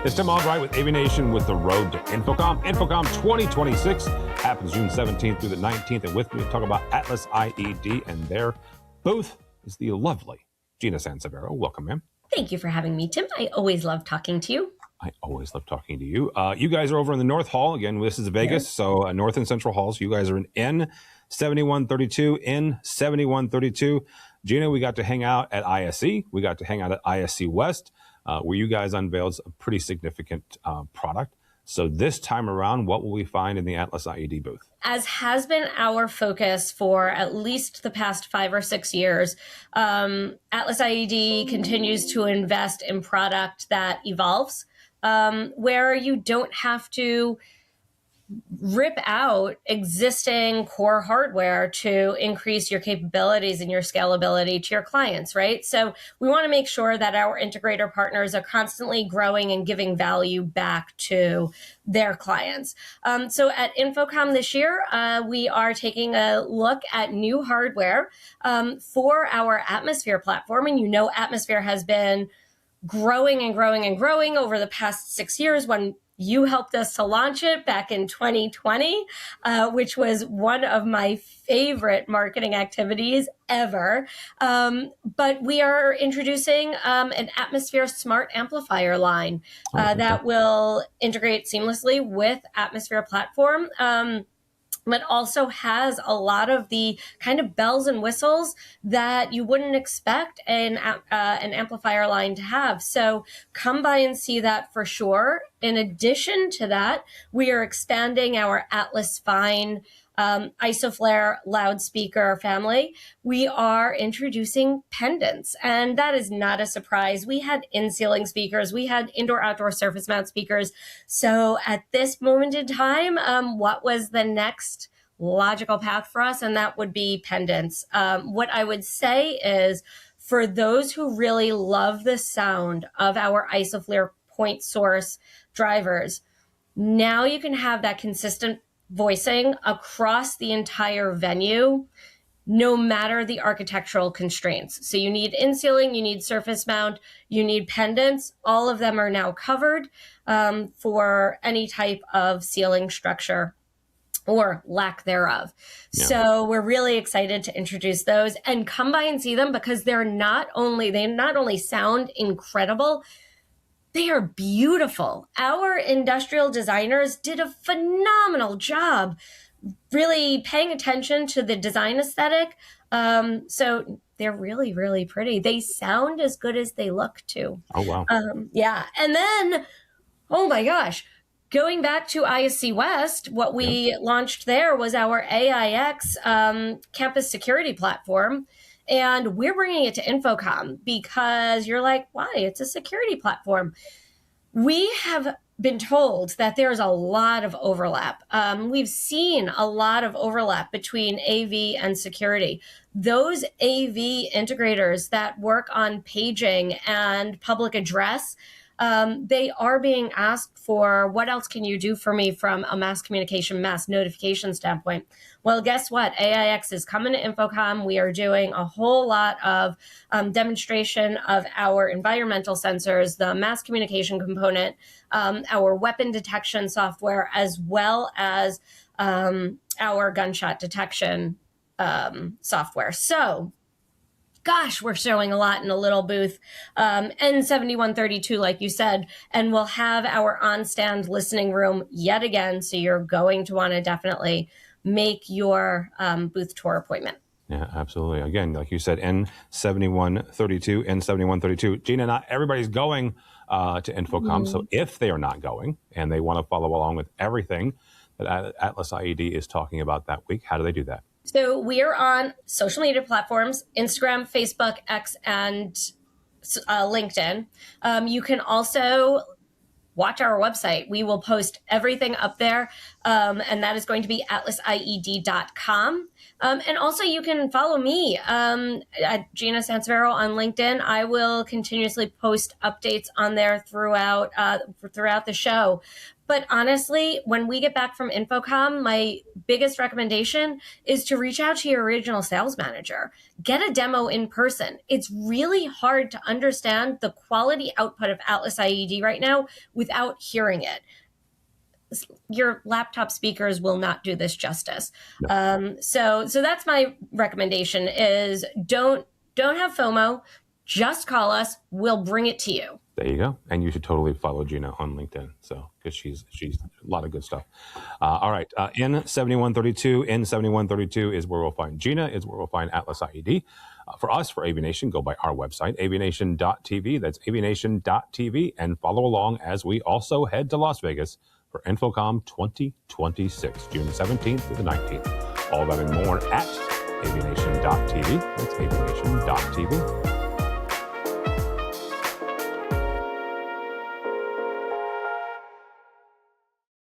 It's Tim Albright with AVNation with the road to InfoComm. InfoComm 2026 happens June 17th through the 19th. And with me to talk about AtlasIED and their booth is the lovely Gina Sansivero. Welcome, ma'am. Thank you for having me, Tim. I always love talking to you. I always love talking to you. You guys are over in the North Hall. Again, this is Vegas, so North and Central Halls. You guys are in N7132, N7132. Gina, we got to hang out at ISE. We got to hang out at ISC West, where you guys unveiled a pretty significant product. So this time around, what will we find in the AtlasIED booth? As has been our focus for at least the past 5 or 6 years, AtlasIED continues to invest in product that evolves, where you don't have to rip out existing core hardware to increase your capabilities and your scalability to your clients, right? So we want to make sure that our integrator partners are constantly growing and giving value back to their clients. So at InfoComm this year, we are taking a look at new hardware for our Atmosphere platform. And you know, Atmosphere has been growing and growing and growing over the past 6 years when you helped us to launch it back in 2020, which was one of my favorite marketing activities ever. But we are introducing an Atmosphere smart amplifier line that will integrate seamlessly with Atmosphere platform. But also has a lot of the kind of bells and whistles that you wouldn't expect an amplifier line to have. So come by and see that for sure. In addition to that, we are expanding our Atlas Fine IsoFlare loudspeaker family. We are introducing pendants, and that is not a surprise. We had in-ceiling speakers, we had indoor-outdoor surface mount speakers. So at this moment in time, what was the next logical path for us? And that would be pendants. What I would say is, for those who really love the sound of our IsoFlare point source drivers, now you can have that consistent voicing across the entire venue, no matter the architectural constraints. So you need in-ceiling, you need surface mount, you need pendants. All of them are now covered for any type of ceiling structure or lack thereof. Yeah. So we're really excited to introduce those, and come by and see them, because they not only sound incredible, they are beautiful. Our industrial designers did a phenomenal job really paying attention to the design aesthetic. So they're really, really pretty. They sound as good as they look too. Oh, wow. Yeah. And then, oh my gosh, going back to ISC West, what we launched there was our AIX campus security platform. And we're bringing it to InfoComm because you're like, why? It's a security platform. We have been told that there's a lot of overlap. We've seen a lot of overlap between AV and security. Those AV integrators that work on paging and public address, they are being asked for, what else can you do for me from a mass communication, mass notification standpoint? Well, guess what? AIX is coming to InfoComm. We are doing a whole lot of demonstration of our environmental sensors, the mass communication component, our weapon detection software, as well as our gunshot detection software. So, gosh, we're showing a lot in a little booth. N7132, like you said, and we'll have our on-stand listening room yet again. So you're going to want to definitely make your booth tour appointment. Yeah, absolutely. Again, like you said, N7132, N7132. Gina, not everybody's going to InfoComm. So if they are not going and they want to follow along with everything that AtlasIED is talking about that week, how do they do that? So we are on social media platforms, Instagram, Facebook, X, and LinkedIn. You can also watch our website. We will post everything up there, and that is going to be AtlasIED.com. And also you can follow me at Gina Sansivero on LinkedIn. I will continuously post updates on there throughout the show. But honestly, when we get back from InfoComm, my biggest recommendation is to reach out to your regional sales manager. Get a demo in person. It's really hard to understand the quality output of AtlasIED right now without hearing it. Your laptop speakers will not do this justice. No. So that's my recommendation: is don't have FOMO. Just call us. We'll bring it to you. There you go. And you should totally follow Gina on LinkedIn. So, because she's a lot of good stuff. All right. N7132. N7132 is where we'll find Gina, is where we'll find AtlasIED. For us, for AVNation, go by our website, AVNation.tv. That's AVNation.tv. And follow along as we also head to Las Vegas for InfoComm 2026, June 17th through the 19th. All that and more at AVNation.tv. That's AVNation.tv.